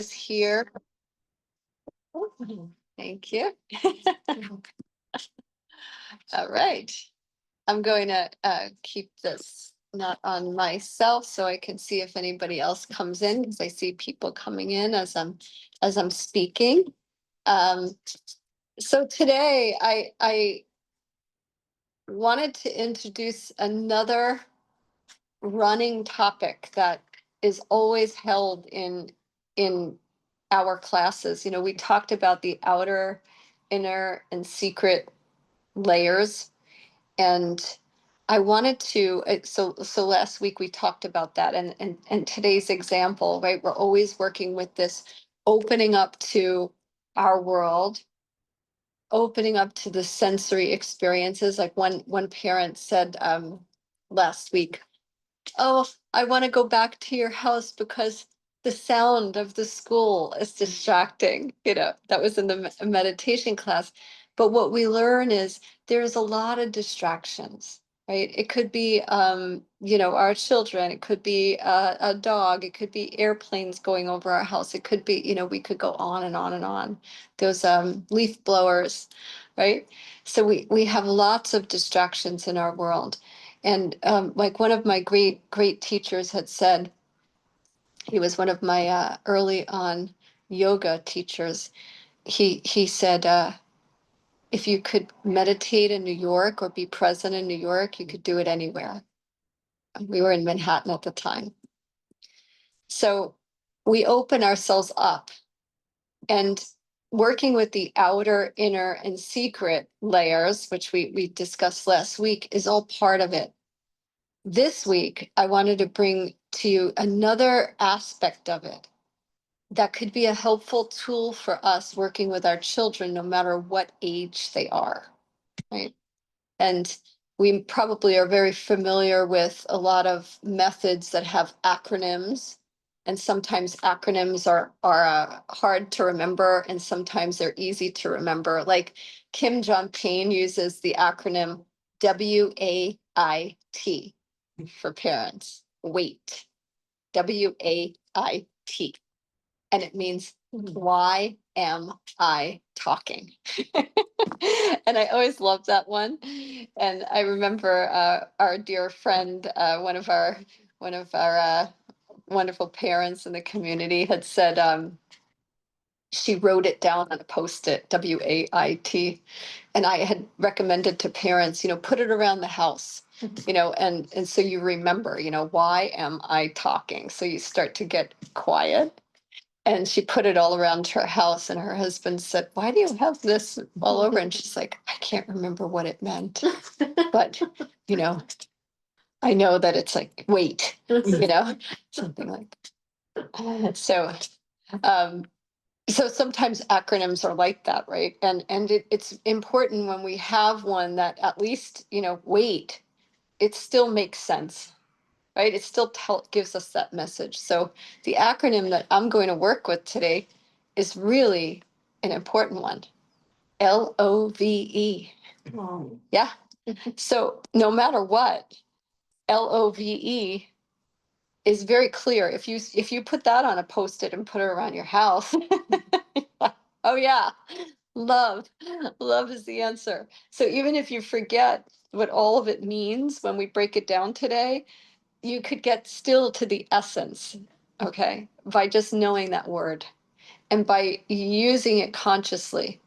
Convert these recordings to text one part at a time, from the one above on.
is here. Thank you. All right. I'm going to keep this not on myself so I can see if anybody else comes in, because I see people coming in as I'm speaking. So today I wanted to introduce another running topic that is always held in our classes. We talked about the outer, inner, and secret layers, and I wanted to. So last week we talked about that, and today's example, right? We're always working with this opening up to our world, opening up to the sensory experiences. Like one parent said last week, "Oh, I want to go back to your house because the sound of the school is distracting." That was in the meditation class. But what we learn is there's a lot of distractions, right? It could be, our children. It could be a dog. It could be airplanes going over our house. It could be, we could go on and on and on. Those leaf blowers, right? So we have lots of distractions in our world. And like one of my great teachers had said, he was one of my early on yoga teachers. He said, if you could meditate in New York or be present in New York, you could do it anywhere. We were in Manhattan at the time. So we open ourselves up, and working with the outer, inner, and secret layers, which we discussed last week, is all part of it. This week, I wanted to bring to you another aspect of it that could be a helpful tool for us working with our children, no matter what age they are, right? And we probably are very familiar with a lot of methods that have acronyms, and sometimes acronyms are hard to remember, and sometimes they're easy to remember. Like Kim Jong-un uses the acronym WAIT for parents. Wait. WAIT. And it means, why am I talking? And I always loved that one. And I remember our dear friend, one of our wonderful parents in the community, had said she wrote it down on a post-it, WAIT. And I had recommended to parents, put it around the house, and so you remember, why am I talking? So you start to get quiet. And she put it all around her house, and her husband said, "Why do you have this all over?" And she's like, "I can't remember what it meant, but I know that it's like, wait, something like that." So sometimes acronyms are like that, right? And it's important when we have one that at least, wait, it still makes sense, right? It still gives us that message. So the acronym that I'm going to work with today is really an important one. L-O-V-E. Oh. Yeah. So no matter what, L-O-V-E is very clear. If you put that on a post-it and put it around your house, oh yeah, love is the answer. So even if you forget what all of it means when we break it down today, you could get still to the essence, okay, by just knowing that word and by using it consciously.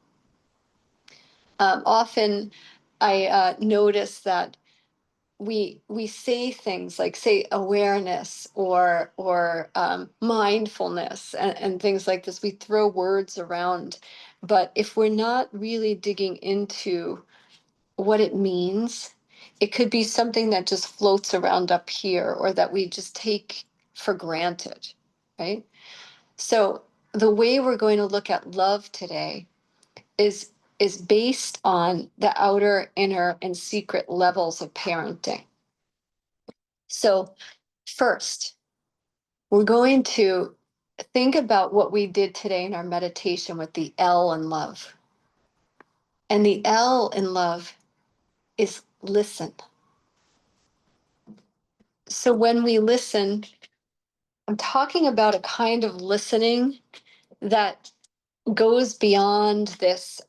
Often I notice that we say things like, say, awareness or mindfulness and things like this. We throw words around, but if we're not really digging into what it means, it could be something that just floats around up here or that we just take for granted, right? So the way we're going to look at love today is based on the outer, inner, and secret levels of parenting. So first, we're going to think about what we did today in our meditation with the L in love. And the L in love is listen. So when we listen, I'm talking about a kind of listening that goes beyond this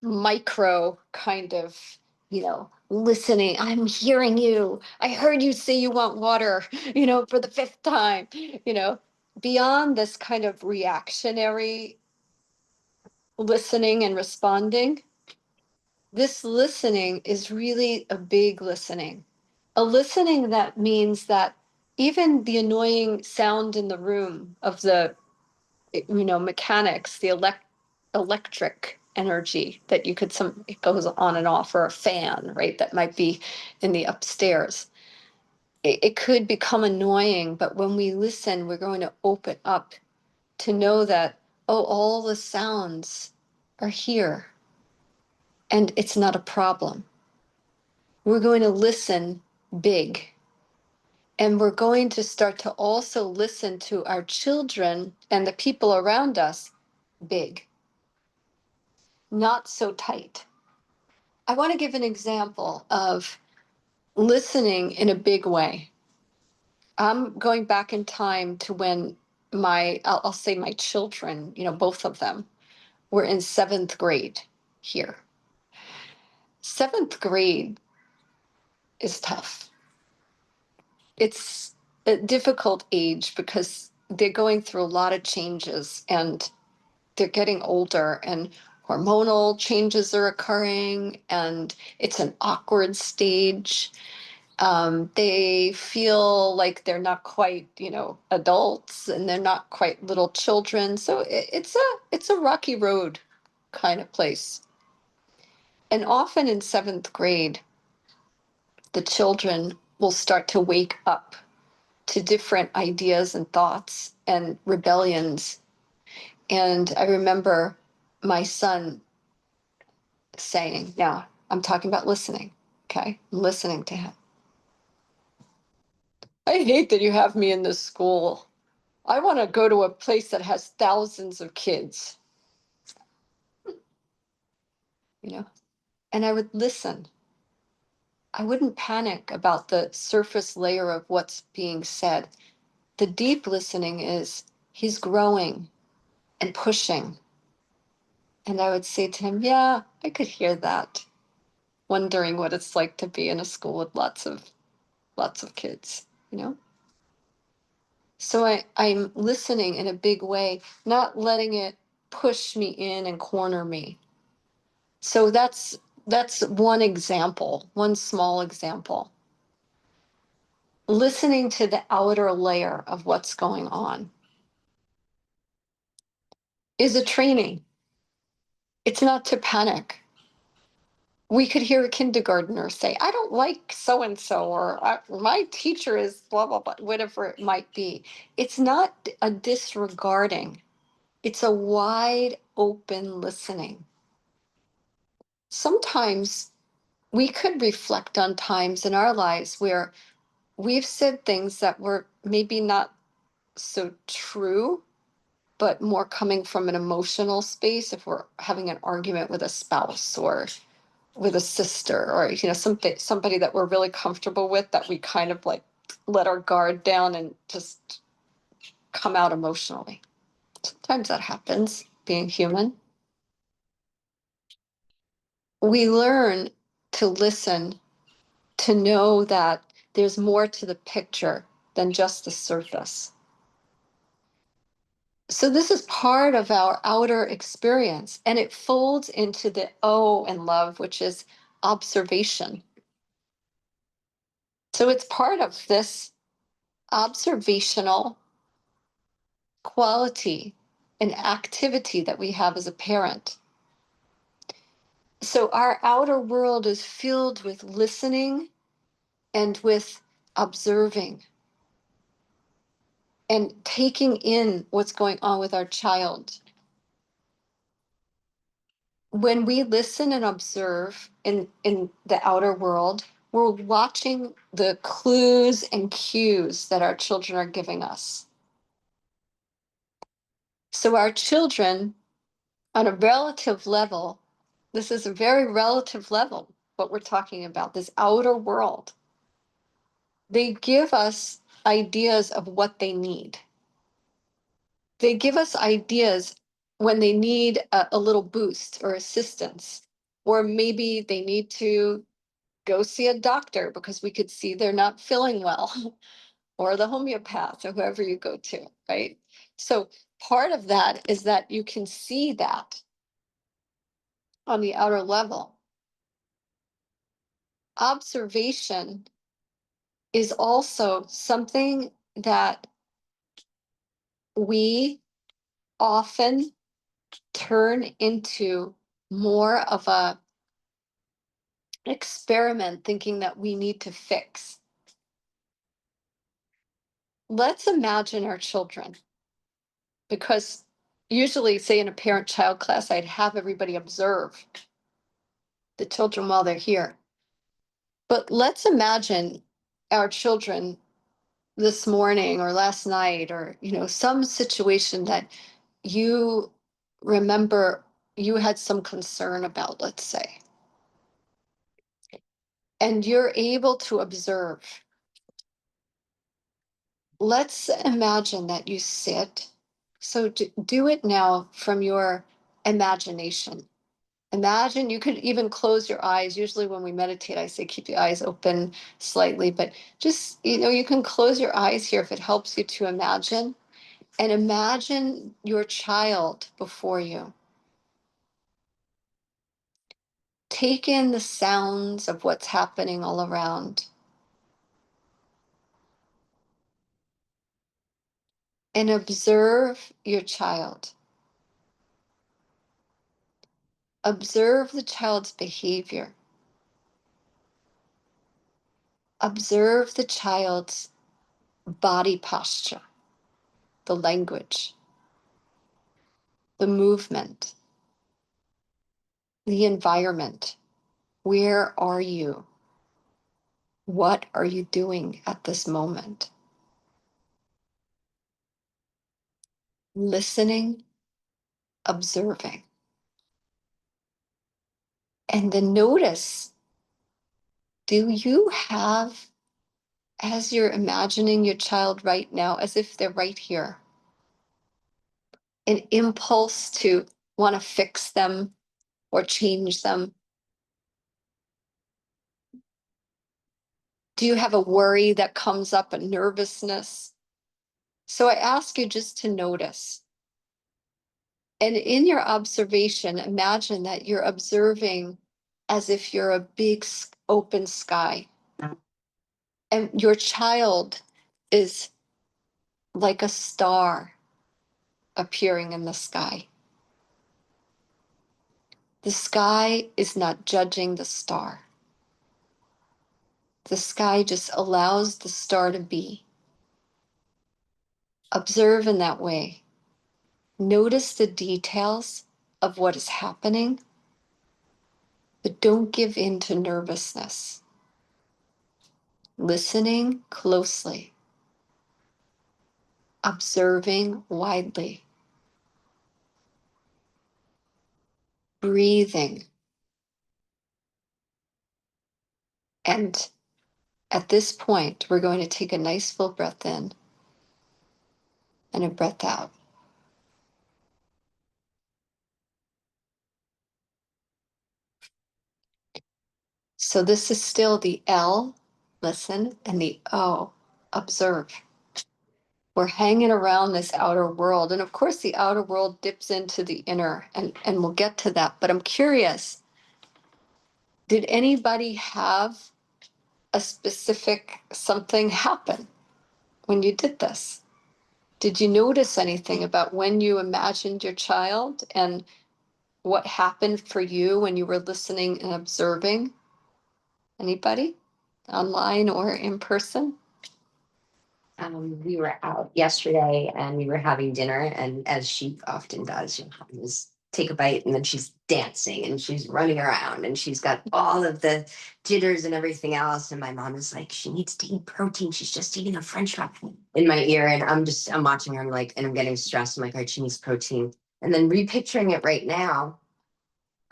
micro kind of, listening. I'm hearing you. I heard you say you want water, for the fifth time, you know, beyond this kind of reactionary listening and responding. This listening is really a big listening. A listening that means that even the annoying sound in the room of the mechanics, the electric energy that you could it goes on and off, or a fan, right, that might be in the upstairs. It could become annoying, but when we listen, we're going to open up to know that, oh, all the sounds are here and it's not a problem. We're going to listen big. And we're going to start to also listen to our children and the people around us big, not so tight. I want to give an example of listening in a big way. I'm going back in time to when I'll say my children, both of them were in seventh grade here. Seventh grade is tough. It's a difficult age because they're going through a lot of changes and they're getting older and hormonal changes are occurring and it's an awkward stage. They feel like they're not quite, adults, and they're not quite little children. So it's a rocky road kind of place. And often in seventh grade, the children will start to wake up to different ideas and thoughts and rebellions. And I remember my son saying, now I'm talking about listening, okay? I'm listening to him. I hate that you have me in this school. I want to go to a place that has thousands of kids, and I would listen. I wouldn't panic about the surface layer of what's being said. The deep listening is he's growing and pushing. And I would say to him, yeah, I could hear that, wondering what it's like to be in a school with lots of kids. So I'm listening in a big way, not letting it push me in and corner me. So that's one example, one small example. Listening to the outer layer of what's going on is a training. It's not to panic. We could hear a kindergartner say, I don't like so and so, or my teacher is blah, blah, blah, whatever it might be. It's not a disregarding, it's a wide open listening. Sometimes we could reflect on times in our lives where we've said things that were maybe not so true, but more coming from an emotional space. If we're having an argument with a spouse or with a sister, or somebody that we're really comfortable with, that we kind of like let our guard down and just come out emotionally. Sometimes that happens, being human. We learn to listen, to know that there's more to the picture than just the surface. So this is part of our outer experience, and it folds into the O in love, which is observation. So it's part of this observational quality and activity that we have as a parent. So our outer world is filled with listening and with observing and taking in what's going on with our child. When we listen and observe in the outer world, we're watching the clues and cues that our children are giving us. So our children, on a relative level, this is a very relative level, what we're talking about, this outer world. They give us ideas of what they need. They give us ideas when they need a little boost or assistance, or maybe they need to go see a doctor because we could see they're not feeling well, or the homeopath, or whoever you go to, right? So part of that is that you can see that on the outer level. Observation is also something that we often turn into more of a experiment, thinking that we need to fix. Let's imagine our children, because usually, say in a parent-child class, I'd have everybody observe the children while they're here. But let's imagine our children this morning or last night, or some situation that you remember you had some concern about, let's say, and you're able to observe. Let's imagine that you sit. So do it now from your imagination. Imagine, you could even close your eyes. Usually when we meditate, I say keep the eyes open slightly, but just, you can close your eyes here if it helps you to imagine. And imagine your child before you. Take in the sounds of what's happening all around. And observe your child. Observe the child's behavior. Observe the child's body posture, the language, the movement, the environment. Where are you? What are you doing at this moment? Listening, observing. And then notice, do you have, as you're imagining your child right now, as if they're right here, an impulse to want to fix them or change them? Do you have a worry that comes up, a nervousness? So I ask you just to notice. And in your observation, imagine that you're observing as if you're a big open sky. And your child is like a star appearing in the sky. The sky is not judging the star. The sky just allows the star to be. Observe in that way. Notice the details of what is happening, but don't give in to nervousness. Listening closely. Observing widely. Breathing. And at this point, we're going to take a nice full breath in and a breath out. So this is still the L, listen, and the O, observe. We're hanging around this outer world. And of course, the outer world dips into the inner, and we'll get to that. But I'm curious, did anybody have a specific something happen when you did this? Did you notice anything about when you imagined your child and what happened for you when you were listening and observing? Anybody? Online or in person? We were out yesterday and we were having dinner, and as she often does, just take a bite and then she's dancing and she's running around and she's got all of the jitters and everything else. And my mom is like, she needs to eat protein. She's just eating a French fry in my ear. And I'm watching her, and I'm getting stressed. I'm like, all right, she needs protein. And then repicturing it right now,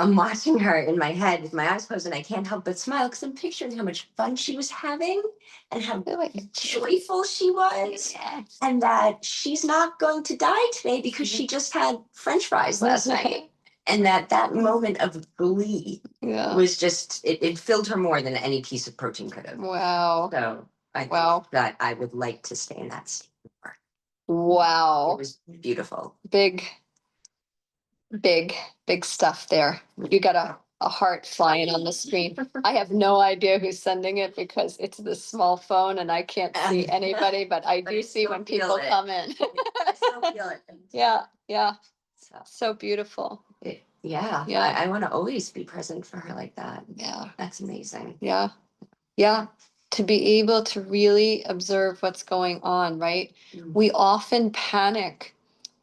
I'm watching her in my head with my eyes closed, and I can't help but smile because I'm picturing how much fun she was having and how joyful she was, and that she's not going to die today because she just had French fries last night. And that moment of glee was just, it filled her more than any piece of protein could have. Wow. So I think that I would like to stay in that scene more. Wow. It was beautiful. Big stuff there. You got a heart flying on the screen. I have no idea who's sending it because it's this small phone and I can't see anybody, but I do see when people come in. I still feel it. Yeah. So beautiful. Yeah. I want to always be present for her like that. Yeah. That's amazing. Yeah. To be able to really observe what's going on, right? We often panic.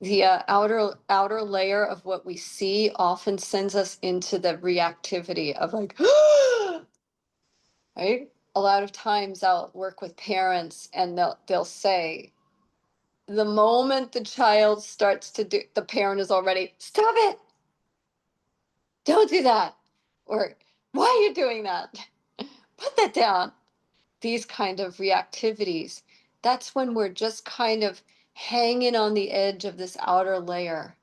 The outer layer of what we see often sends us into the reactivity of like, right? A lot of times I'll work with parents and they'll say, the moment the child starts to do, the parent is already, stop it, don't do that, or why are you doing that? Put that down. These kind of reactivities, that's when we're just kind of hanging on the edge of this outer layer.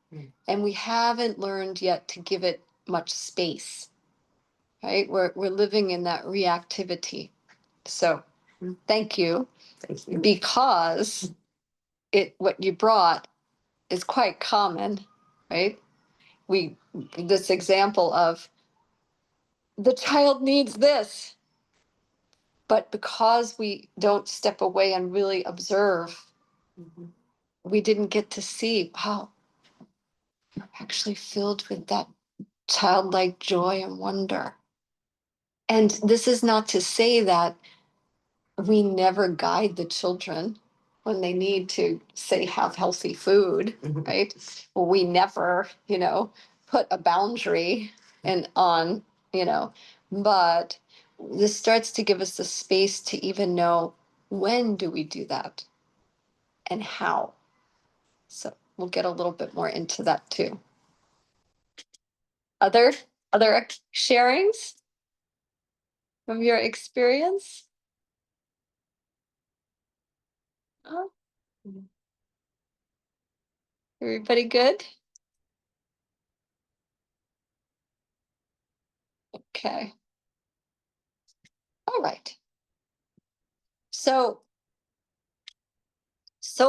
And we haven't learned yet to give it much space, right? We're living in that reactivity. So thank you. Thank you. Because what you brought is quite common, right? This example of the child needs this, but because we don't step away and really observe, we didn't get to see, wow, you're actually filled with that childlike joy and wonder. And this is not to say that we never guide the children when they need to, say, have healthy food, right? We never, put a boundary on, but this starts to give us the space to even know, when do we do that and how? So we'll get a little bit more into that too. Other sharings from your experience? Oh, everybody good? Okay. All right. So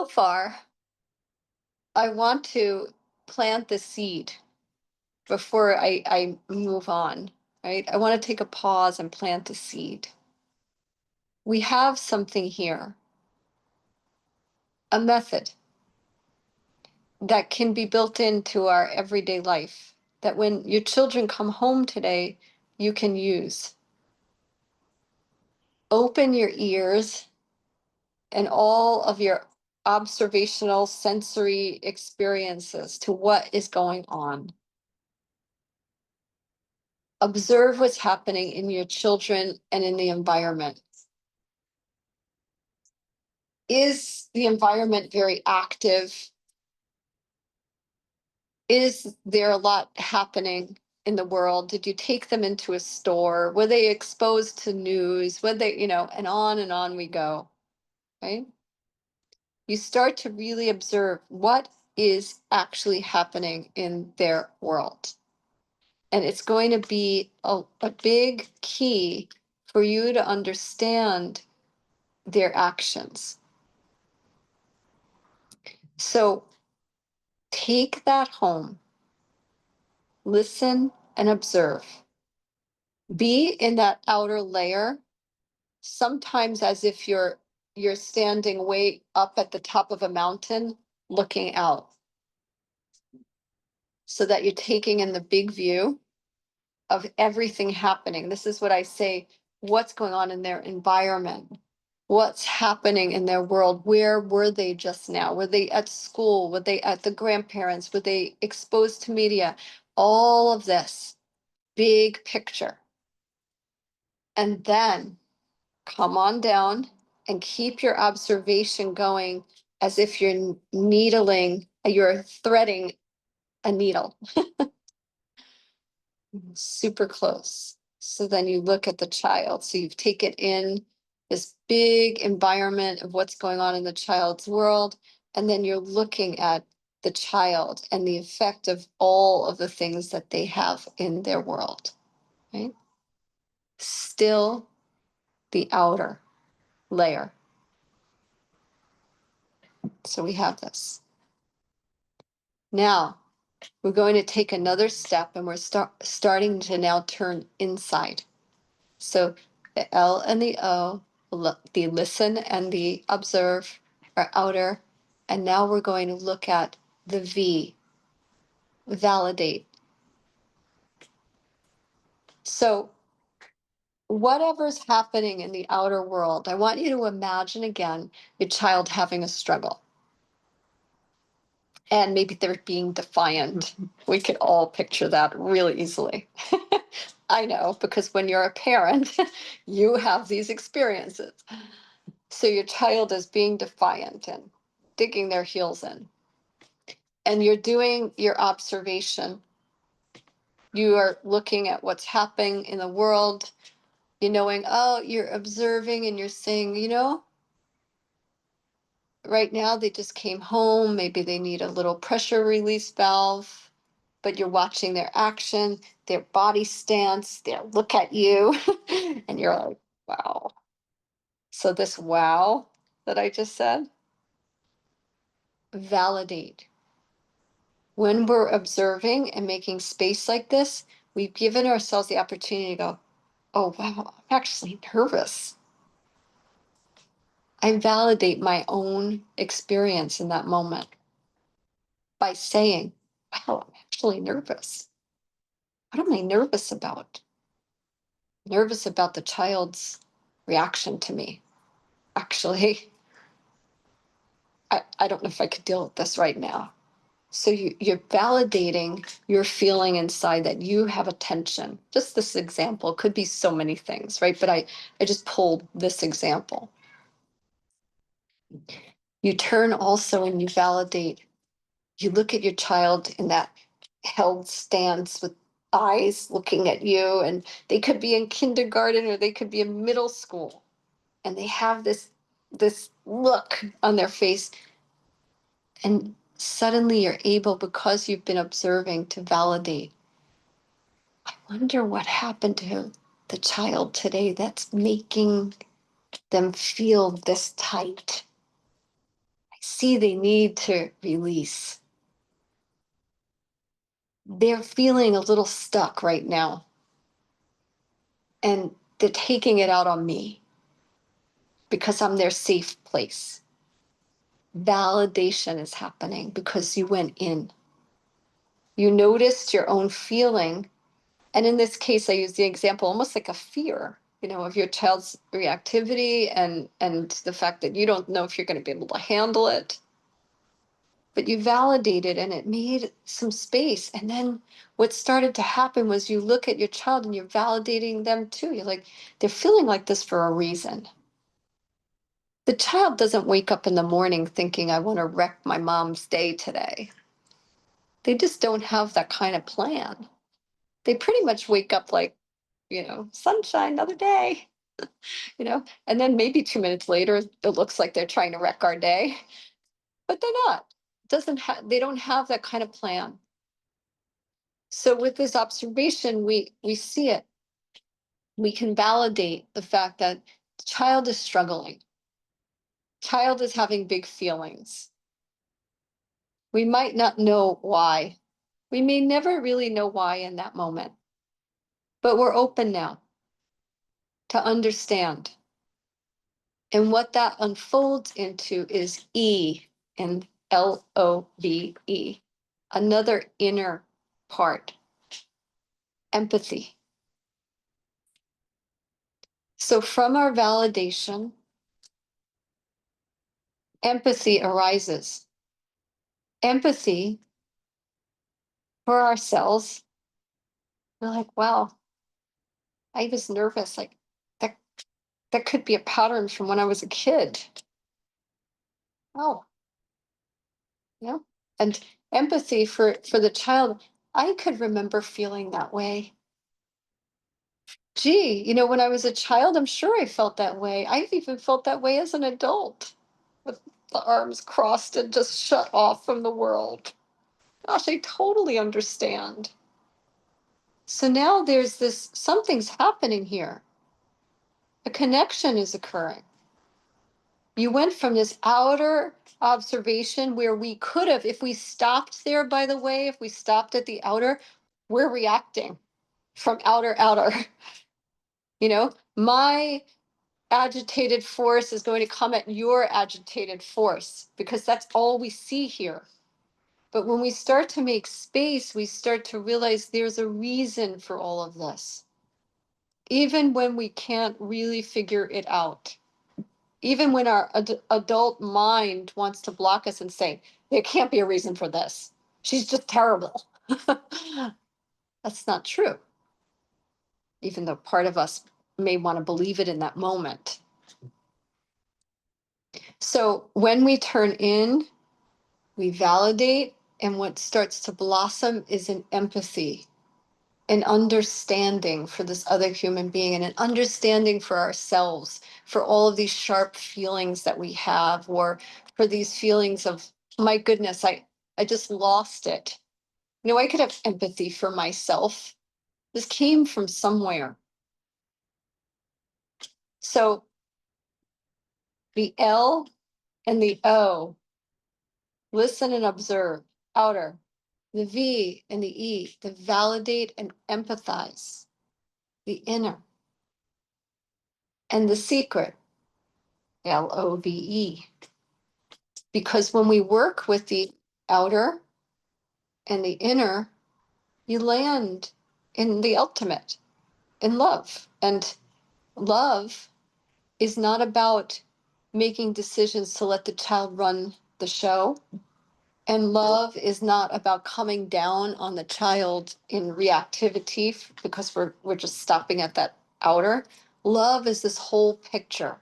far, I want to plant the seed before I move on, right? I want to take a pause and plant the seed. We have something here, a method that can be built into our everyday life, that when your children come home today, you can use. Open your ears and all of your observational sensory experiences to what is going on. Observe what's happening in your children and in the environment. Is the environment very active? Is there a lot happening in the world? Did you take them into a store? Were they exposed to news? Were they, and on we go, right? You start to really observe what is actually happening in their world. And it's going to be a big key for you to understand their actions. So take that home, listen and observe. Be in that outer layer, sometimes as if you're standing way up at the top of a mountain looking out, so that you're taking in the big view of everything happening. This is what I say, what's going on in their environment, what's happening in their world. Where were they just now? Were they at school? Were they at the grandparents? Were they exposed to media? All of this big picture. And then come on down and keep your observation going as if you're you're threading a needle. super close. So then you look at the child. So you've taken in this big environment of what's going on in the child's world. And then you're looking at the child and the effect of all of the things that they have in their world, right? Still the outer layer. So we have this. Now we're going to take another step and we're starting to now turn inside. So the L and the O, the listen and the observe are outer. And now we're going to look at the V, validate. So whatever's happening in the outer world, I want you to imagine again your child having a struggle. And maybe they're being defiant. We could all picture that really easily. I know, because when you're a parent, you have these experiences. So your child is being defiant and digging their heels in. And you're doing your observation. You are looking at what's happening in the world. You're knowing, oh, you're observing and you're saying, right now they just came home. Maybe they need a little pressure release valve, but you're watching their action, their body stance, their look at you. And you're like, wow. So this wow that I just said, validate. When we're observing and making space like this, we've given ourselves the opportunity to go, oh, wow, I'm actually nervous. I validate my own experience in that moment by saying, wow, I'm actually nervous. What am I nervous about? Nervous about the child's reaction to me. Actually, I don't know if I could deal with this right now. So you're validating your feeling inside that you have a tension. Just this example could be so many things, right? But I just pulled this example. You turn also and you validate. You look at your child in that held stance with eyes looking at you, and they could be in kindergarten or they could be in middle school, and they have this look on their face, and suddenly you're able, because you've been observing, to validate. I wonder what happened to the child today that's making them feel this tight. I see they need to release. They're feeling a little stuck right now, and they're taking it out on me because I'm their safe place. Validation is happening because you went in. You noticed your own feeling. And in this case, I use the example almost like a fear, of your child's reactivity and the fact that you don't know if you're going to be able to handle it. But you validated and it made some space. And then what started to happen was you look at your child and you're validating them too. You're like, they're feeling like this for a reason. The child doesn't wake up in the morning thinking, I want to wreck my mom's day today. They just don't have that kind of plan. They pretty much wake up like, sunshine, another day, and then maybe 2 minutes later, it looks like they're trying to wreck our day, but they're not. They don't have that kind of plan. So with this observation, we see it. We can validate the fact that the child is struggling. Child is having big feelings. We might not know why. We may never really know why in that moment, but we're open now to understand. And what that unfolds into is E and L.O.V.E, another inner part, empathy. So from our validation, empathy arises. Empathy for ourselves. We're like, wow, I was nervous. Like that, that could be a pattern from when I was a kid. Oh, yeah. And empathy for the child. I could remember feeling that way. Gee, when I was a child, I'm sure I felt that way. I've even felt that way as an adult, with the arms crossed and just shut off from the world. Gosh, I totally understand. So now there's this something's happening here. A connection is occurring. You went from this outer observation where we could have, if we stopped there, by the way, if we stopped at the outer, we're reacting from outer. My agitated force is going to come at your agitated force because that's all we see here. But when we start to make space, we start to realize there's a reason for all of this. Even when we can't really figure it out, even when our adult mind wants to block us and say, there can't be a reason for this. She's just terrible. That's not true. Even though part of us may want to believe it in that moment. So when we turn in, we validate, and what starts to blossom is an empathy, an understanding for this other human being, and an understanding for ourselves, for all of these sharp feelings that we have, or for these feelings of, my goodness, I just lost it. I could have empathy for myself. This came from somewhere. So the L and the O, listen and observe, outer. The V and the E, the validate and empathize, the inner. And the secret, L.O.V.E. Because when we work with the outer and the inner, you land in the ultimate, in love. And love is not about making decisions to let the child run the show. And love is not about coming down on the child in reactivity because we're just stopping at that outer. Love is this whole picture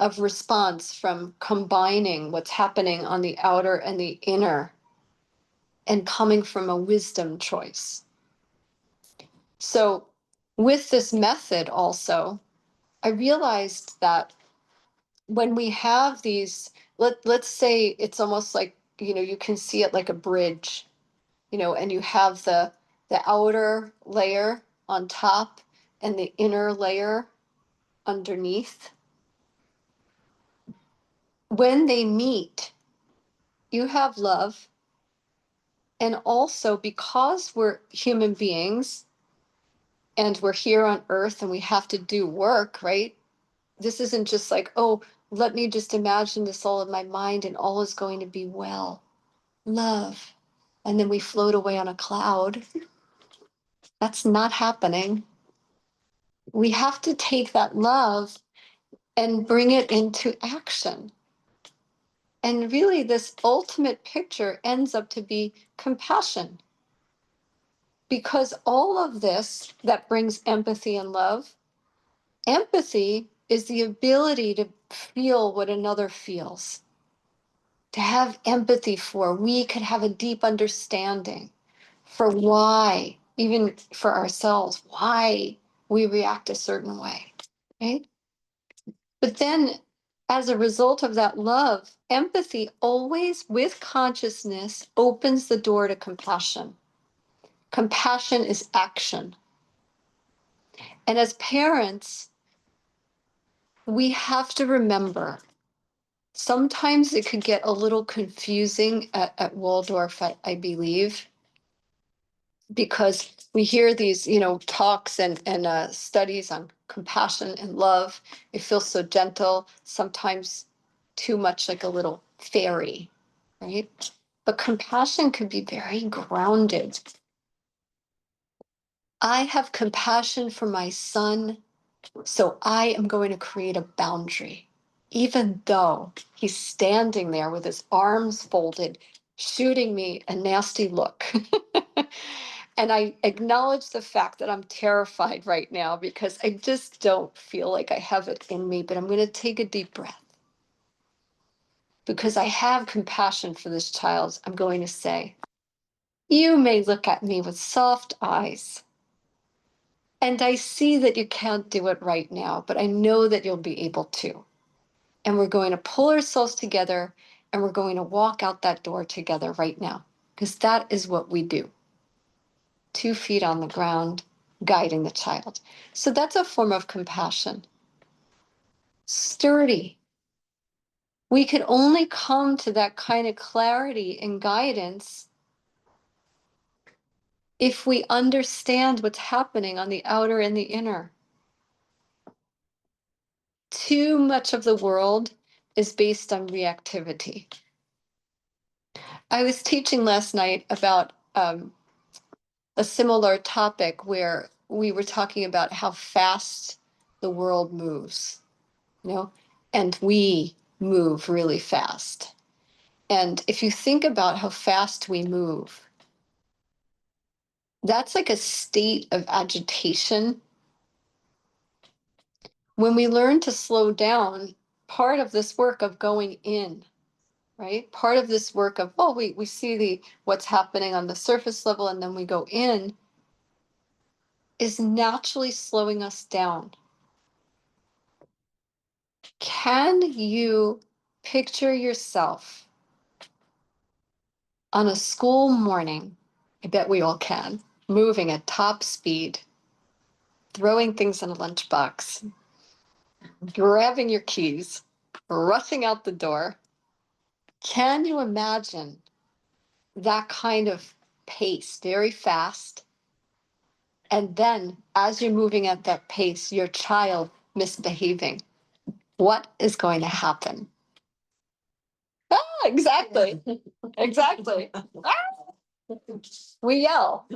of response from combining what's happening on the outer and the inner and coming from a wisdom choice. So with this method also, I realized that when we have these, let's say it's almost like, you can see it like a bridge, and you have the outer layer on top and the inner layer underneath. When they meet, you have love. And also, because we're human beings and we're here on earth and we have to do work, right? This isn't just like, oh, let me just imagine this all in my mind and all is going to be well. Love. And then we float away on a cloud. That's not happening. We have to take that love and bring it into action. And really, this ultimate picture ends up to be compassion. Because all of this that brings empathy and love, empathy is the ability to feel what another feels, to have empathy for. We could have a deep understanding for why, even for ourselves, why we react a certain way, right? But then, as a result of that love, empathy always with consciousness opens the door to compassion. Compassion is action. And as parents, we have to remember sometimes it could get a little confusing at Waldorf, I believe, because we hear these, talks and studies on compassion and love. It feels so gentle, sometimes too much like a little fairy, right? But compassion could be very grounded. I have compassion for my son, so I am going to create a boundary, even though he's standing there with his arms folded, shooting me a nasty look. And I acknowledge the fact that I'm terrified right now because I just don't feel like I have it in me, but I'm going to take a deep breath. Because I have compassion for this child, I'm going to say, You may look at me with soft eyes. And I see that you can't do it right now, but I know that you'll be able to. And we're going to pull ourselves together and we're going to walk out that door together right now. Because that is what we do. 2 feet on the ground, guiding the child. So that's a form of compassion. Sturdy. We could only come to that kind of clarity and guidance if we understand what's happening on the outer and the inner. Too much of the world is based on reactivity. I was teaching last night about a similar topic where we were talking about how fast the world moves, you know, and we move really fast. And if you think about how fast we move, that's like a state of agitation. When we learn to slow down, part of this work of going in, right? Part of this work of, oh, we see what's happening on the surface level and then we go in, is naturally slowing us down. Can you picture yourself on a school morning? I bet we all can, moving at top speed, throwing things in a lunchbox, grabbing your keys, rushing out the door. Can you imagine that kind of pace, very fast? And then, as you're moving at that pace, your child misbehaving. What is going to happen? Ah, exactly. Exactly. Ah! We yell.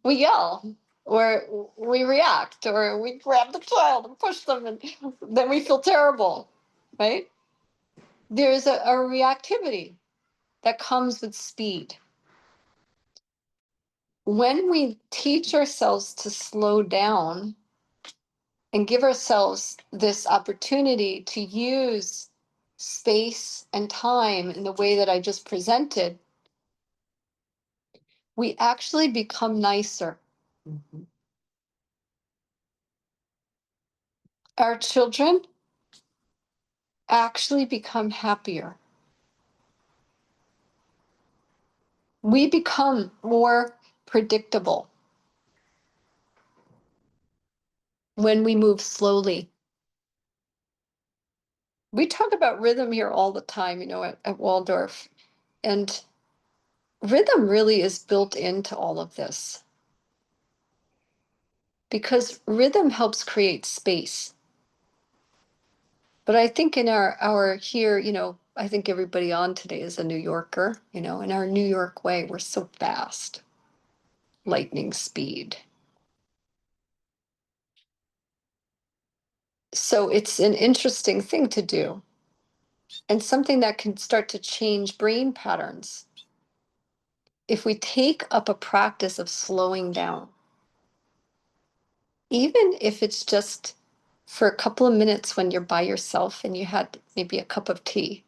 We yell. Or we react, or we grab the child and push them, and then we feel terrible, right? There's a reactivity that comes with speed. When we teach ourselves to slow down and give ourselves this opportunity to use space and time in the way that I just presented, we actually become nicer. Mhm. Our children actually become happier. We become more predictable when we move slowly. We talk about rhythm here all the time, at Waldorf. And rhythm really is built into all of this because rhythm helps create space. But I think in our here, I think everybody on today is a New Yorker, in our New York way, we're so fast, lightning speed. So it's an interesting thing to do and something that can start to change brain patterns. If we take up a practice of slowing down, even if it's just for a couple of minutes when you're by yourself and you had maybe a cup of tea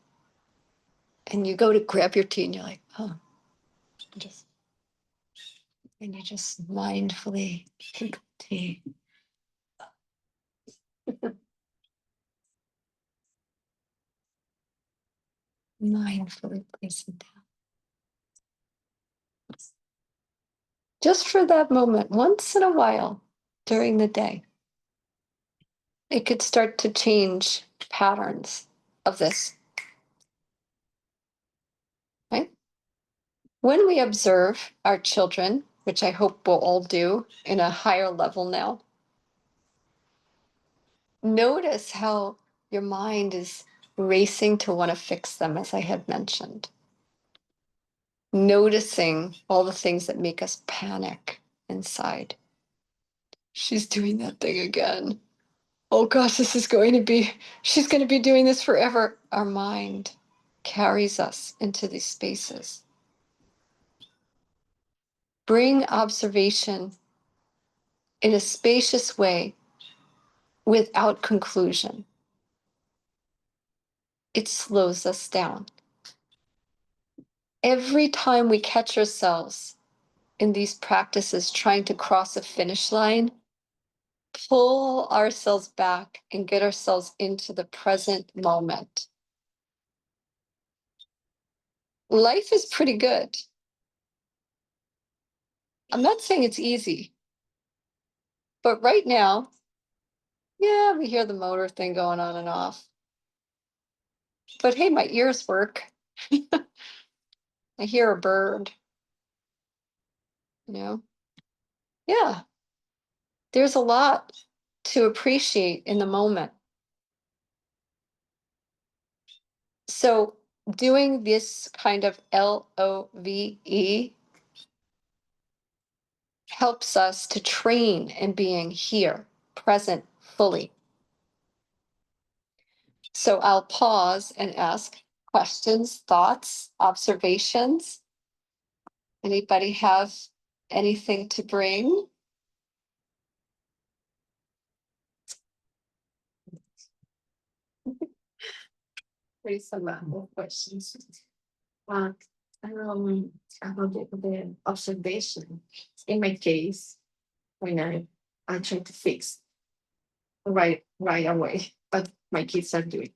and you go to grab your tea and you're like, oh, just, and you just mindfully take the tea. Mindfully place it down. Just for that moment, once in a while during the day, it could start to change patterns of this, right? When we observe our children, which I hope we'll all do in a higher level now, notice how your mind is racing to want to fix them, as I had mentioned. Noticing all the things that make us panic inside. She's doing that thing again. Oh gosh, she's going to be doing this forever. Our mind carries us into these spaces. Bring observation in a spacious way without conclusion. It slows us down. Every time we catch ourselves in these practices trying to cross a finish line, pull ourselves back and get ourselves into the present moment. Life is pretty good. I'm not saying it's easy, but right now, yeah, we hear the motor thing going on and off. But hey, my ears work. I hear a bird, you know? Yeah, there's a lot to appreciate in the moment. So, doing this kind of LOVE helps us to train in being here, present fully. So, I'll pause and ask questions, thoughts, observations. Anybody have anything to bring? There's a lot of questions. But about the observation. In my case, when I try to fix right away, but my kids are doing.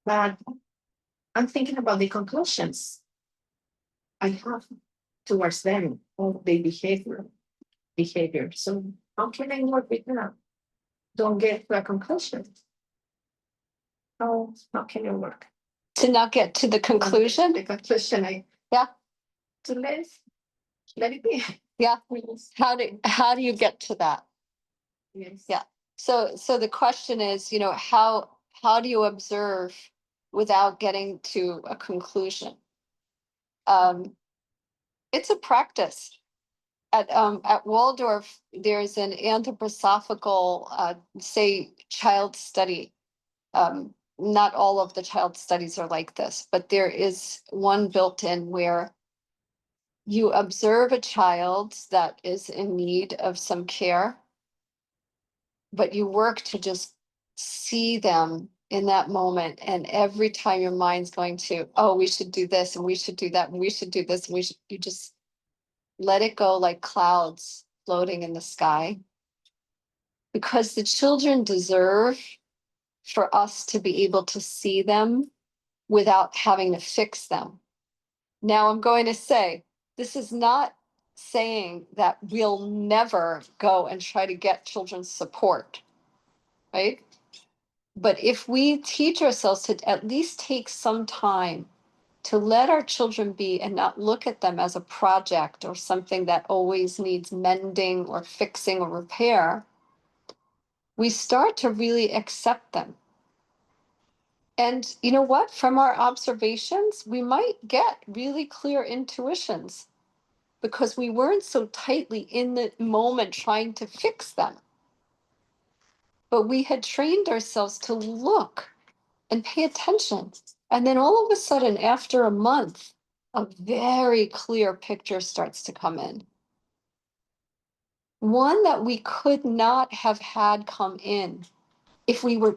But I'm thinking about the conclusions I have towards them or their behavior. So how can I work with that? Don't get to a conclusion. How can you work? To not get to the conclusion? The conclusion Yeah. To let it be. Yeah. Yes. How do you get to that? Yes. Yeah. So the question is, how do you observe without getting to a conclusion? It's a practice. At Waldorf, there's an anthroposophical, say, child study. Not all of the child studies are like this, but there is one built in where you observe a child that is in need of some care, but you work to just see them in that moment. And every time your mind's going to, oh, we should do this and we should do that and we should do this and you just let it go like clouds floating in the sky. Because the children deserve for us to be able to see them without having to fix them. Now, I'm going to say, this is not saying that we'll never go and try to get children's support, right? But if we teach ourselves to at least take some time to let our children be and not look at them as a project or something that always needs mending or fixing or repair, we start to really accept them. And you know what? From our observations, we might get really clear intuitions because we weren't so tightly in the moment trying to fix them. But we had trained ourselves to look and pay attention. And then all of a sudden, after a month, a very clear picture starts to come in. One that we could not have had come in if we were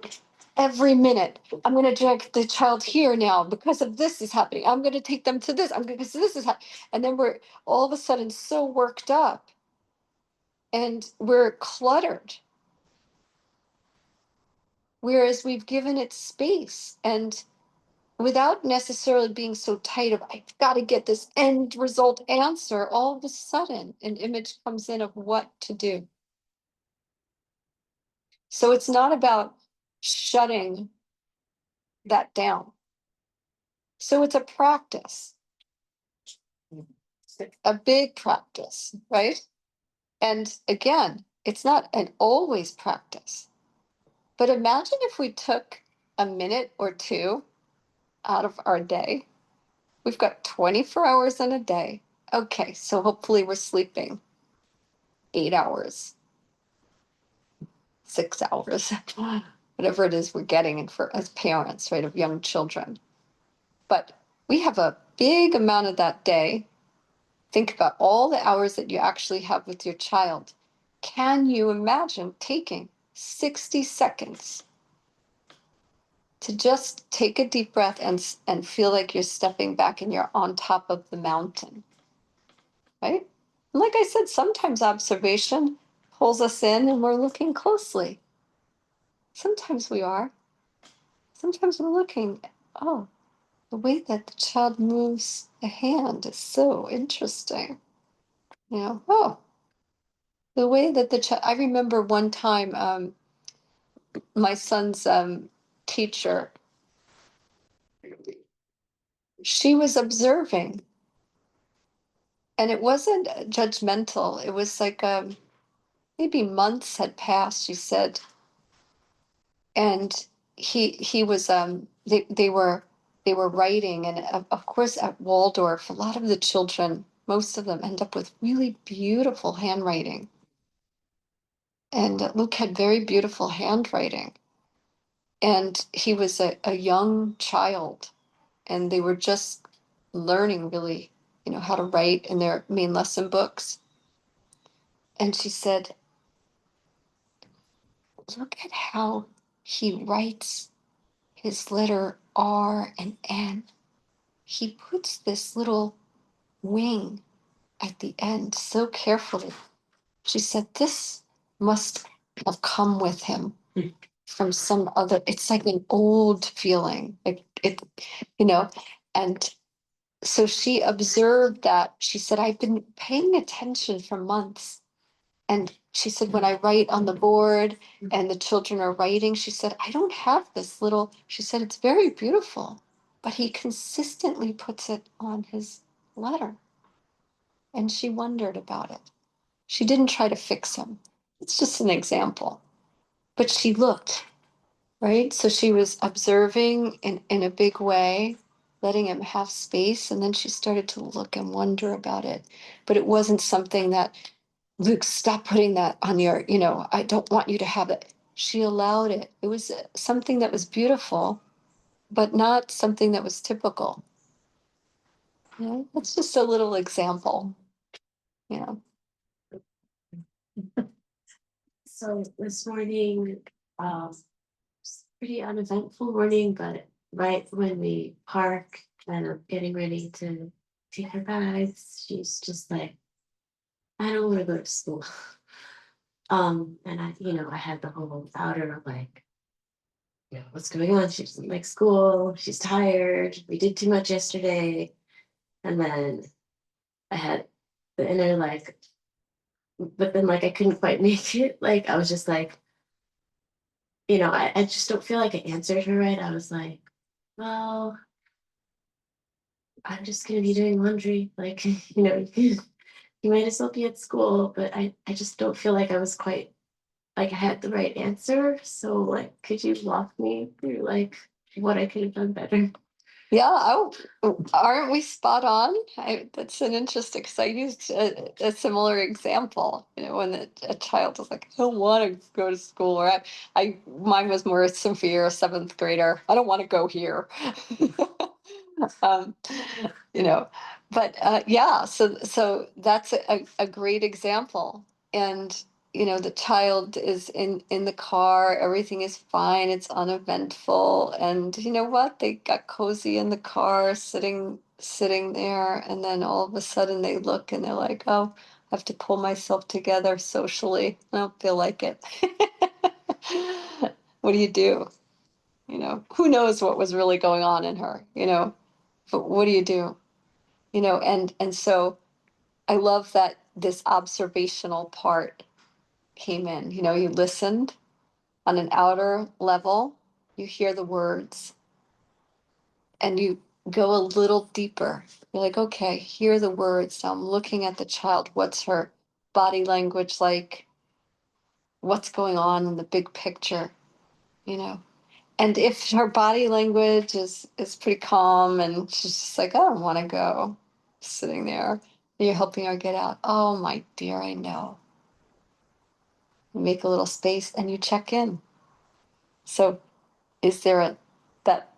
every minute, I'm going to drag the child here now because of this is happening. I'm going to take them to this. Because this is happening. And then we're all of a sudden so worked up and we're cluttered. Whereas we've given it space and without necessarily being so tight of, I've got to get this end result answer, all of a sudden an image comes in of what to do. So it's not about shutting that down. So it's a practice, a big practice, right? And again, it's not an always practice. But imagine if we took a minute or two out of our day. We've got 24 hours in a day. Okay, so hopefully we're sleeping 8 hours, 6 hours, whatever it is we're getting in for as parents, right, of young children. But we have a big amount of that day. Think about all the hours that you actually have with your child. Can you imagine taking 60 seconds to just take a deep breath and feel like you're stepping back and you're on top of the mountain? right? And like I said, sometimes observation pulls us in and we're looking closely. Sometimes we are. Sometimes we're looking, oh, the way that the child moves a hand is so interesting. Oh, the way that the child, I remember one time my son's teacher, she was observing and it wasn't judgmental. It was like maybe months had passed, she said, and he was they were writing, and of course at Waldorf a lot of the children, most of them end up with really beautiful handwriting, and Luke had very beautiful handwriting, and he was a young child, and they were just learning really, how to write in their main lesson books. And she said, look at how he writes his letter R and N. He puts this little wing at the end so carefully. She said, this must have come with him from some other, it's like an old feeling. You know, and so she observed that. She said, I've been paying attention for months. And she said, when I write on the board and the children are writing, she said, I don't have this little, she said, it's very beautiful, but he consistently puts it on his letter. And she wondered about it. She didn't try to fix him. It's just an example. But she looked, right? So she was observing in a big way, letting him have space. And then she started to look and wonder about it. But it wasn't something that, Luke, stop putting that on your, I don't want you to have it. She allowed it. It was something that was beautiful, but not something that was typical. It's just a little example. Yeah. So this morning, it's pretty uneventful morning, but right when we park and I'm getting ready to take her bags, she's just like, I don't want to go to school. And I had the whole outer like, what's going on? She doesn't like school, she's tired, we did too much yesterday. And then I had the inner like, but then like I couldn't quite make it. Like I was just like, I just don't feel like I answered her right. I was like, well, I'm just gonna be doing laundry. Like, you might as well be at school, but I just don't feel like I was quite like I had the right answer. So like, could you walk me through like what I could have done better? Yeah, aren't we spot on? That's an interesting, because I used a similar example, when a child is like, I don't want to go to school, or mine was more severe, a seventh grader. I don't want to go here. um, you know, but yeah, so that's a great example. And the child is in the car, everything is fine, it's uneventful, and you know what, they got cozy in the car, sitting there, and then all of a sudden they look and they're like, oh, I have to pull myself together socially, I don't feel like it. What do you do? Who knows what was really going on in her, but what do you do? And so I love that this observational part came in. You listened on an outer level, you hear the words, and you go a little deeper. You're like, okay, hear the words. Now I'm looking at the child. What's her body language like? What's going on in the big picture? You know, and if her body language is pretty calm and she's just like, I don't want to go, sitting there, and you're helping her get out. Oh my dear, I know. You make a little space and you check in. So is there that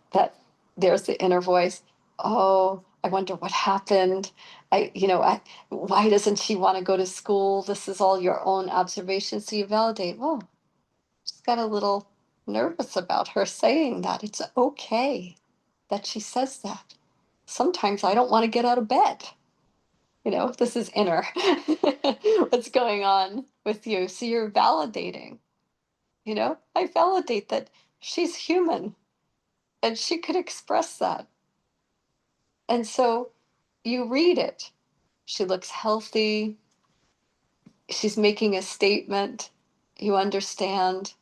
there's the inner voice? Oh, I wonder what happened. Why doesn't she want to go to school? This is all your own observation. So you validate, oh, just got a little nervous about her saying that. It's okay that she says that. Sometimes I don't want to get out of bed. This is inner. What's going on with you? So you're validating, I validate that she's human and she could express that. And so you read it. She looks healthy. She's making a statement. You understand.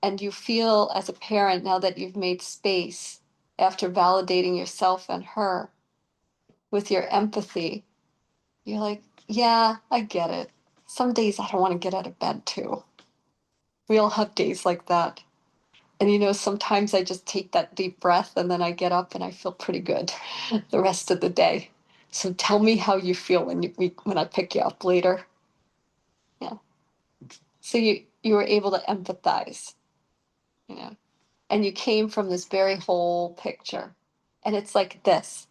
And you feel as a parent, now that you've made space after validating yourself and her with your empathy, you're like, yeah, I get it. Some days I don't want to get out of bed too. We all have days like that. And sometimes I just take that deep breath and then I get up and I feel pretty good the rest of the day. So tell me how you feel when I pick you up later. Yeah. So you were able to empathize, you know, and you came from this very whole picture. And it's like this,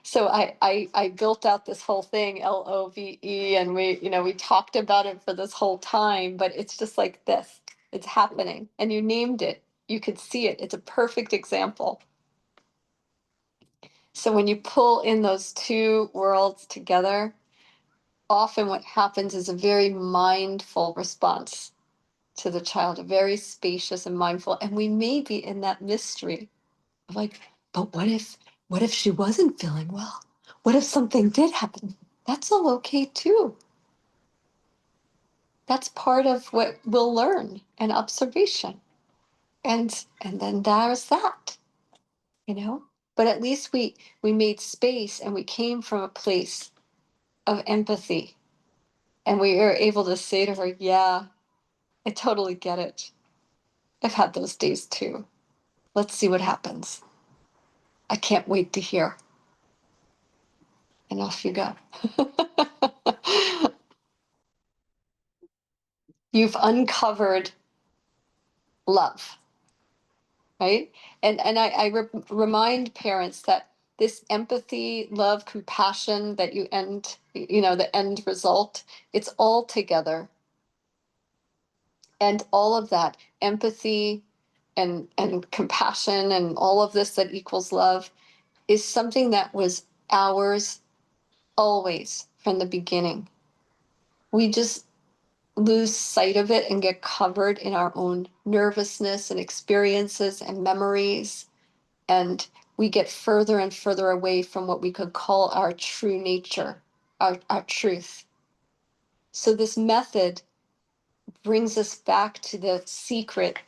So I built out this whole thing, L.O.V.E, and we talked about it for this whole time, but it's just like this. It's happening. And you named it. You could see it. It's a perfect example. So when you pull in those two worlds together, often what happens is a very mindful response to the child, a very spacious and mindful. And we may be in that mystery of like, but what if she wasn't feeling well? What if something did happen? That's all okay too. That's part of what we'll learn and observation. And then there's that, But at least we made space and we came from a place of empathy. And we were able to say to her, yeah, I totally get it. I've had those days too. Let's see what happens. I can't wait to hear. And off you go. You've uncovered love, right? And I remind parents that this empathy, love, compassion that the end result, it's all together. And all of that empathy and compassion and all of this that equals love is something that was ours always from the beginning. We just lose sight of it and get covered in our own nervousness and experiences and memories. And we get further and further away from what we could call our true nature, our truth. So this method brings us back to the secret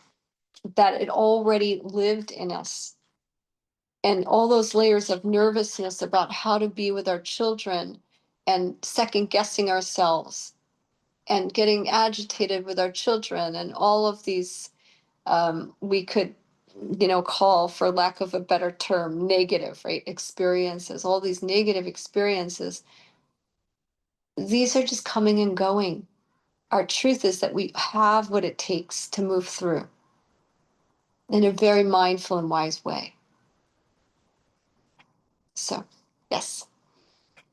that it already lived in us. And all those layers of nervousness about how to be with our children and second guessing ourselves and getting agitated with our children and all of these we could call, for lack of a better term, negative, right, experiences, all these negative experiences, these are just coming and going. Our truth is that we have what it takes to move through in a very mindful and wise way. So yes.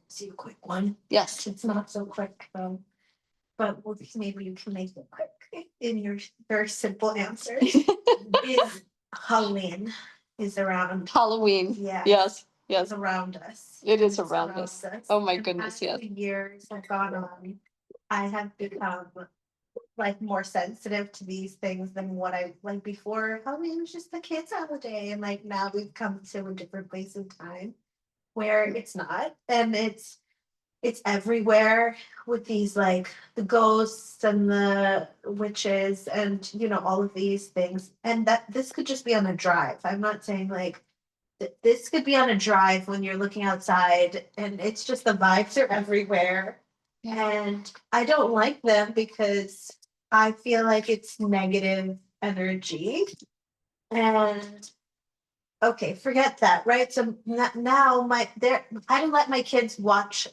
See a quick one. Yes. It's not so quick, but maybe you can make it quick in your very simple answer. Is Halloween is around Halloween. yes Yes. around us. It is It's around us. Oh my goodness, as yes. the years have gone on, I have become like more sensitive to these things than what I like before. Halloween was just the kids' holiday, and like now we've come to a different place in time where it's not, and it's everywhere with these like the ghosts and the witches and all of these things, and that this could just be on a drive. I'm not saying like this could be on a drive when you're looking outside, and it's just the vibes are everywhere. Yeah. And I don't like them because I feel like it's negative energy. And okay, forget that, right? So now I don't let my kids watch.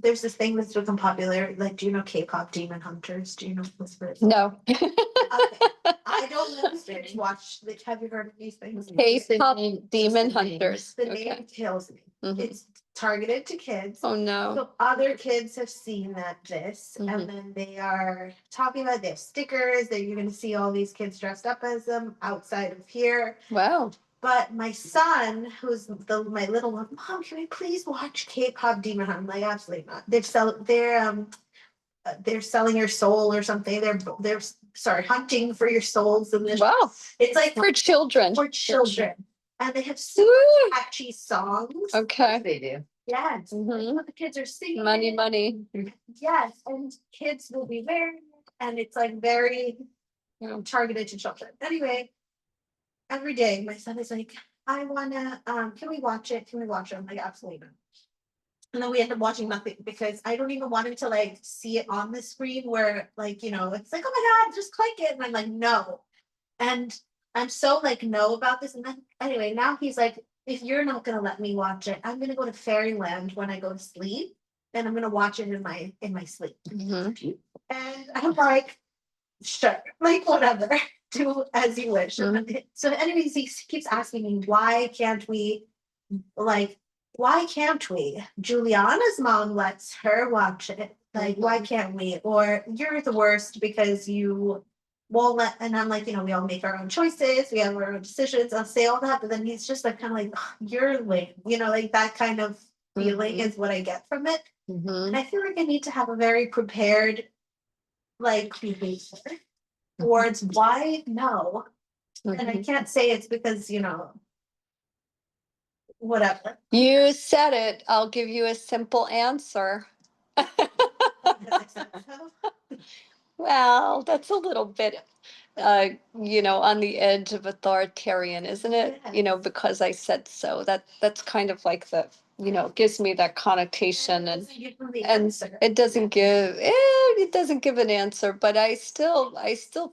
There's this thing that's become popular. Like, do you know K-pop Demon Hunters? Do you know this? No. Okay, I don't let my kids watch. Like, have you heard of these things? K-pop Demon Hunters. The Okay. name kills me. Mhm. It's targeted to kids. Oh no. So other kids have seen this, Mhm. and then they are talking about their stickers. That you're going to see all these kids dressed up as them outside of here. Wow. But my son, who's my little one, Mom, can we please watch K-pop Demon Hunt? I'm like, absolutely not. They're selling your soul or something. They're sorry, hunting for your souls, and Wow. it's like For children. for children, and they have super Woo. catchy songs. Okay. They do. Yes, Mhm. the kids are singing. Money, it. money. Yes, and kids will be wearing it, and it's like very, Yeah. targeted to children. Anyway, every day my son is like, I wanna, can we watch it? Can we watch it? I'm like, absolutely not. And then we end up watching nothing because I don't even want him to like see it on the screen where like, it's like, oh my God, just click it. And I'm like, no. And I'm so like, no about this. And then anyway, now he's like, if you're not gonna let me watch it, I'm gonna go to fairyland when I go to sleep. And I'm gonna watch it in my sleep. Mhm. And I'm like, sure, like whatever, do as you wish. So anyways, he keeps asking me, like, why can't we? Juliana's mom lets her watch it. Like, why can't we? Or you're the worst because you won't let, and I'm like, we all make our own choices, we have our own decisions. I'll say all that, but then he's just like kind of like, "Ugh, you're lame, like that kind of feeling is what I get from it. Mhm. And I feel like I need to have a very prepared like behavior towards why no. And I can't say it's because, whatever. You said it. I'll give you a simple answer. Well, that's a little bit, on the edge of authoritarian, isn't it? Yes. Because I said so. That's kind of like gives me that connotation, and it doesn't give an answer, but I still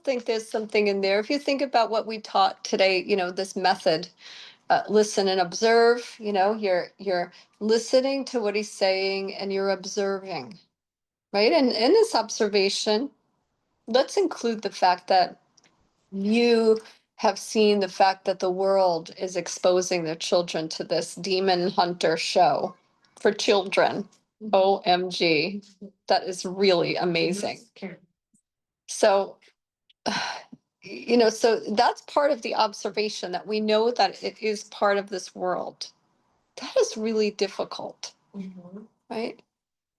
think there's something in there. If you think about what we taught today, this method, listen and observe, you're listening to what he's saying and you're observing, right? And in this observation, let's include the fact that you have seen the fact that the world is exposing their children to this demon hunter show for children. OMG. That is really amazing. So, so that's part of the observation, that we know that it is part of this world. That is really difficult, right?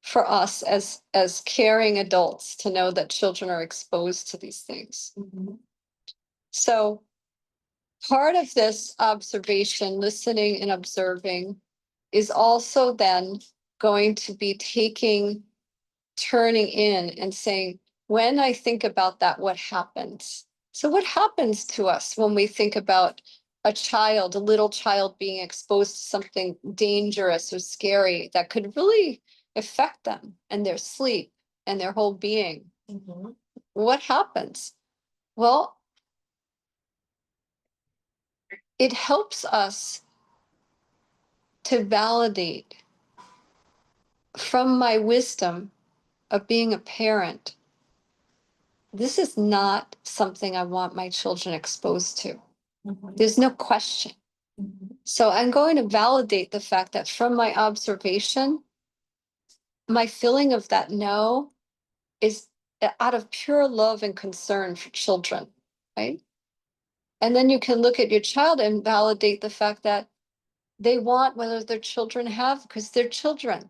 For us as caring adults to know that children are exposed to these things. So part of this observation, listening and observing, is also then going to be turning in and saying, when I think about that, what happens? So what happens to us when we think about a little child being exposed to something dangerous or scary that could really affect them and their sleep and their whole being? What happens? Well, it helps us to validate from my wisdom of being a parent, this is not something I want my children exposed to. There's no question. So I'm going to validate the fact that from my observation, my feeling of that no is out of pure love and concern for children, right? And then you can look at your child and validate the fact that they want whether their children have, because they're children.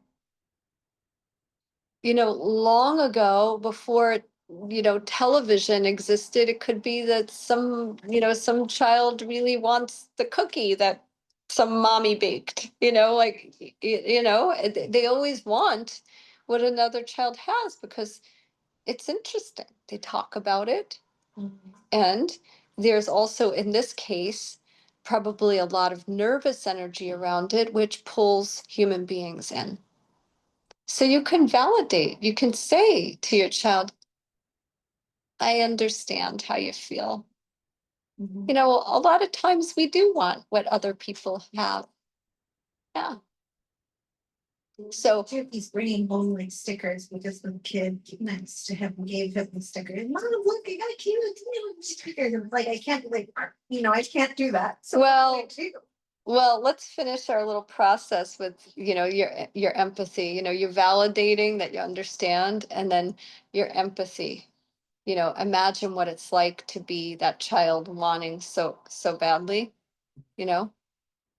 Long ago, before television existed, it could be that some child really wants the cookie that some mommy baked, they always want what another child has because it's interesting. They talk about it. And there's also, in this case, probably a lot of nervous energy around it, which pulls human beings in. So you can validate, you can say to your child, I understand how you feel. A lot of times we do want what other people have. Yeah. So he's bringing home like stickers because the kid next to him gave him the sticker. Mom, look, I got cute stickers. And like, I can't I can't do that. So well, let's finish our little process with, your empathy. You're validating that you understand, and then your empathy. Imagine what it's like to be that child wanting so badly. you know?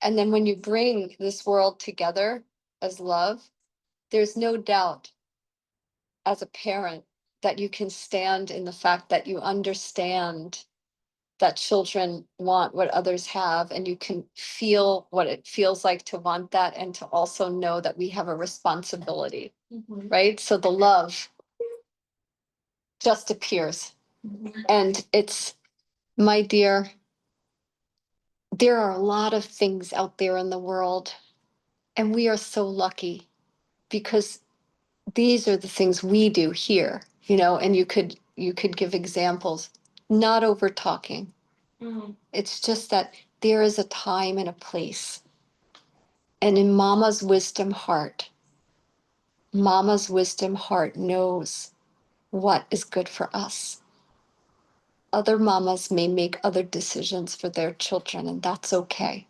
And then when you bring this world together as love, there's no doubt as a parent that you can stand in the fact that you understand that children want what others have, and you can feel what it feels like to want that, and to also know that we have a responsibility, right? So the love just appears. And it's, my dear, there are a lot of things out there in the world, and we are so lucky because these are the things we do here, and you could give examples, not over talking. It's just that there is a time and a place. And in Mama's wisdom heart knows what is good for us. Other mamas may make other decisions for their children, and that's okay.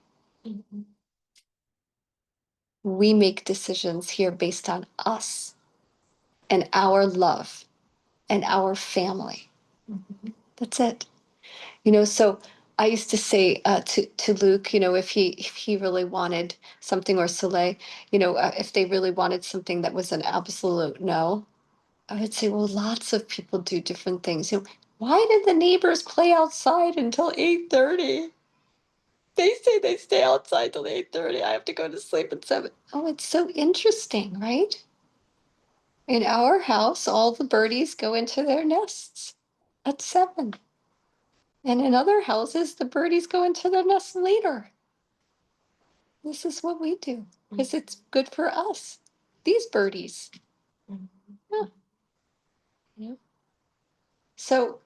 We make decisions here based on us and our love and our family. That's it. So I used to say to Luke, if he really wanted something, or Soleil, if they really wanted something that was an absolute no, I would say, well, lots of people do different things. Why did the neighbors play outside until 8:30? They say they stay outside till 8:30. I have to go to sleep at 7. Oh, it's so interesting, right? In our house, all the birdies go into their nests at 7. And in other houses, the birdies go into their nests later. This is what we do because it's good for us. These birdies. Yeah. Yeah. So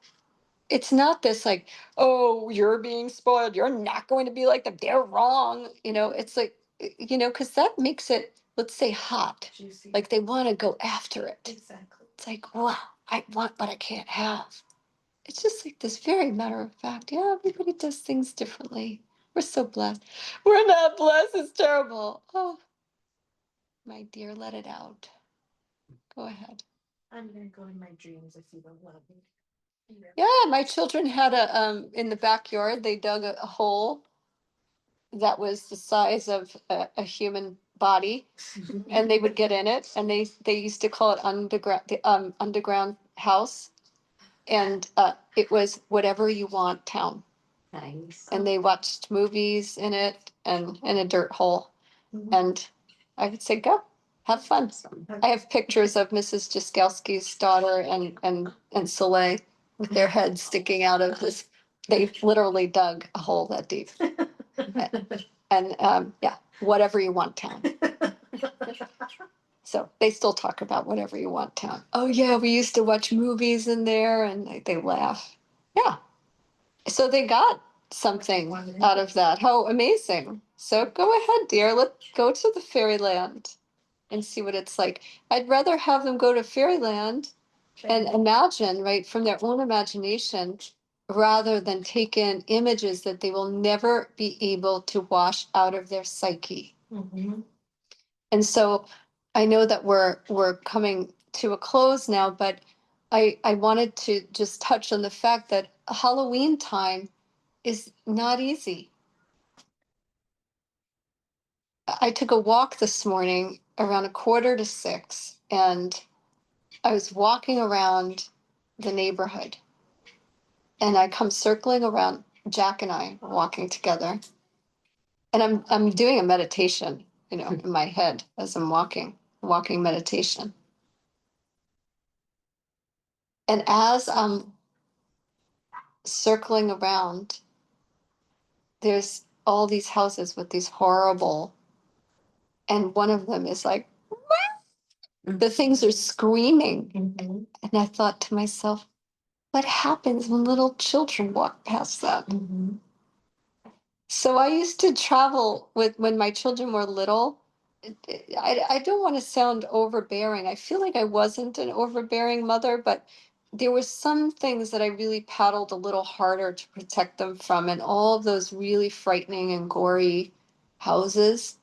it's not this like, oh, you're being spoiled. You're not going to be like them. They're wrong. It's like, because that makes it, let's say, hot. Juicy. Like they want to go after it. Exactly. It's like, wow, I want what I can't have. It's just like this very matter of fact. Yeah, everybody does things differently. We're so blessed. We're not blessed. It's terrible. Oh, my dear, let it out. Go ahead. I'm gonna go in my dreams if you don't love me. Yeah, my children had in the backyard, they dug a hole that was the size of a human body, and they would get in it, and they used to call it underground house, and it was whatever you want town. Nice. And they watched movies in it, and in a dirt hole. And I would say, go, have fun. I have pictures of Mrs. Jaskelski's daughter and Soleil with their heads sticking out of this. They literally dug a hole that deep. And yeah, whatever you want town. So they still talk about whatever you want town. Oh yeah, we used to watch movies in there, and they laugh. Yeah. So they got something out of that. How amazing. So go ahead, dear. Let's go to the fairyland and see what it's like. I'd rather have them go to fairyland and imagine, right, from their own imagination, rather than take in images that they will never be able to wash out of their psyche. And so I know that we're coming to a close now, but I wanted to just touch on the fact that Halloween time is not easy. I took a walk this morning around 5:45, and I was walking around the neighborhood, and I come circling around. Jack and I are walking together, and I'm doing a meditation, in my head as I'm walking meditation. And as I'm circling around, there's all these houses with these horrible, and one of them is like, the things are screaming. And I thought to myself, what happens when little children walk past that? So I used to travel with, when my children were little. I don't want to sound overbearing. I feel like I wasn't an overbearing mother, but there were some things that I really paddled a little harder to protect them from. And all of those really frightening and gory houses,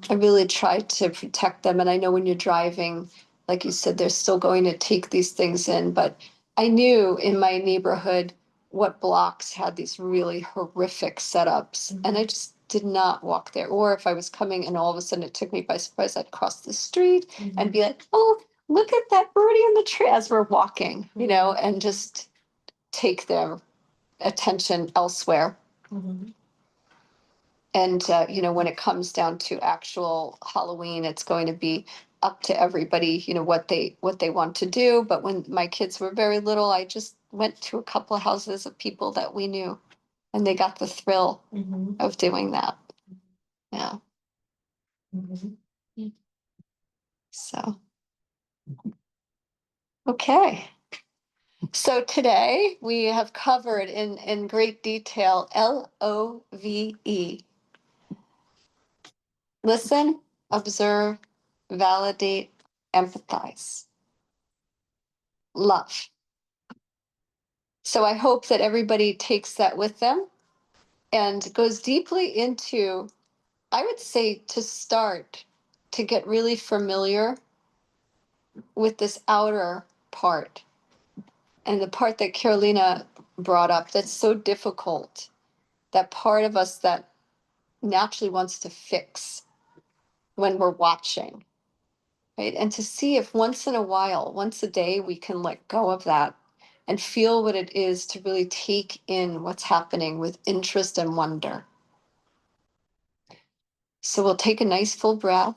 I really tried to protect them. And I know when you're driving, like you said, they're still going to take these things in. But I knew in my neighborhood, what blocks had these really horrific setups, and I just did not walk there. Or if I was coming and all of a sudden it took me by surprise, I'd cross the street and be like, oh, look at that birdie in the tree as we're walking, you know, and just take their attention elsewhere. And, you know, when it comes down to actual Halloween, it's going to be up to everybody, you know, what they want to do. But when my kids were very little, I just went to a couple of houses of people that we knew, and they got the thrill of doing that. Yeah. So, okay. So today we have covered in great detail L.O.V.E. Listen, observe, validate, empathize. Love. So I hope that everybody takes that with them and goes deeply into, I would say, to start to get really familiar with this outer part, and the part that Carolina brought up that's so difficult, that part of us that naturally wants to fix when we're watching, right? And to see if once in a while, once a day, we can let go of that and feel what it is to really take in what's happening with interest and wonder. So we'll take a nice full breath,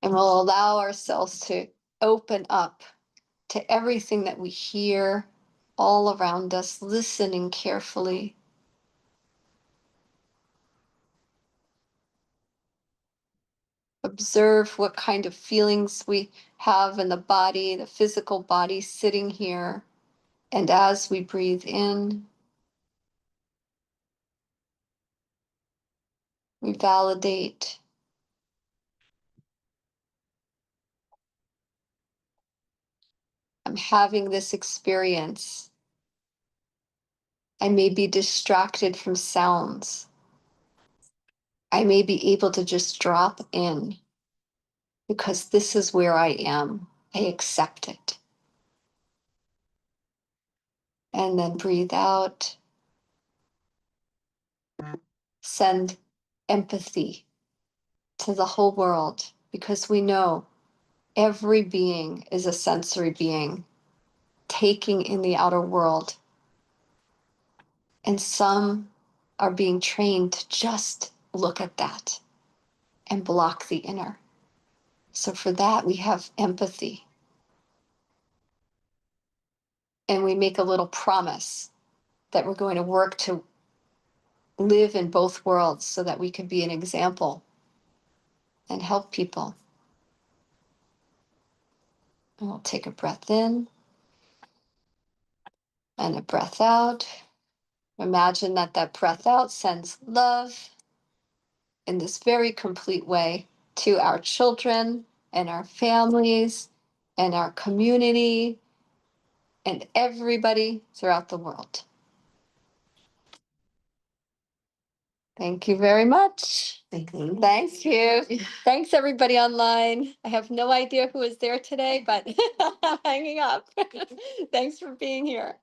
and we'll allow ourselves to open up to everything that we hear all around us, listening carefully. Observe what kind of feelings we have in the body, the physical body sitting here. And as we breathe in, we validate. I'm having this experience. I may be distracted from sounds. I may be able to just drop in because this is where I am. I accept it. And then breathe out. Send empathy to the whole world, because we know every being is a sensory being taking in the outer world. And some are being trained to just look at that and block the inner. So for that, we have empathy. And we make a little promise that we're going to work to live in both worlds so that we can be an example and help people. And we'll take a breath in and a breath out. Imagine that that breath out sends love in this very complete way to our children and our families and our community and everybody throughout the world. Thank you very much. Thank you. Thank you. Thanks, everybody online. I have no idea who was there today, but I'm hanging up. Thanks for being here.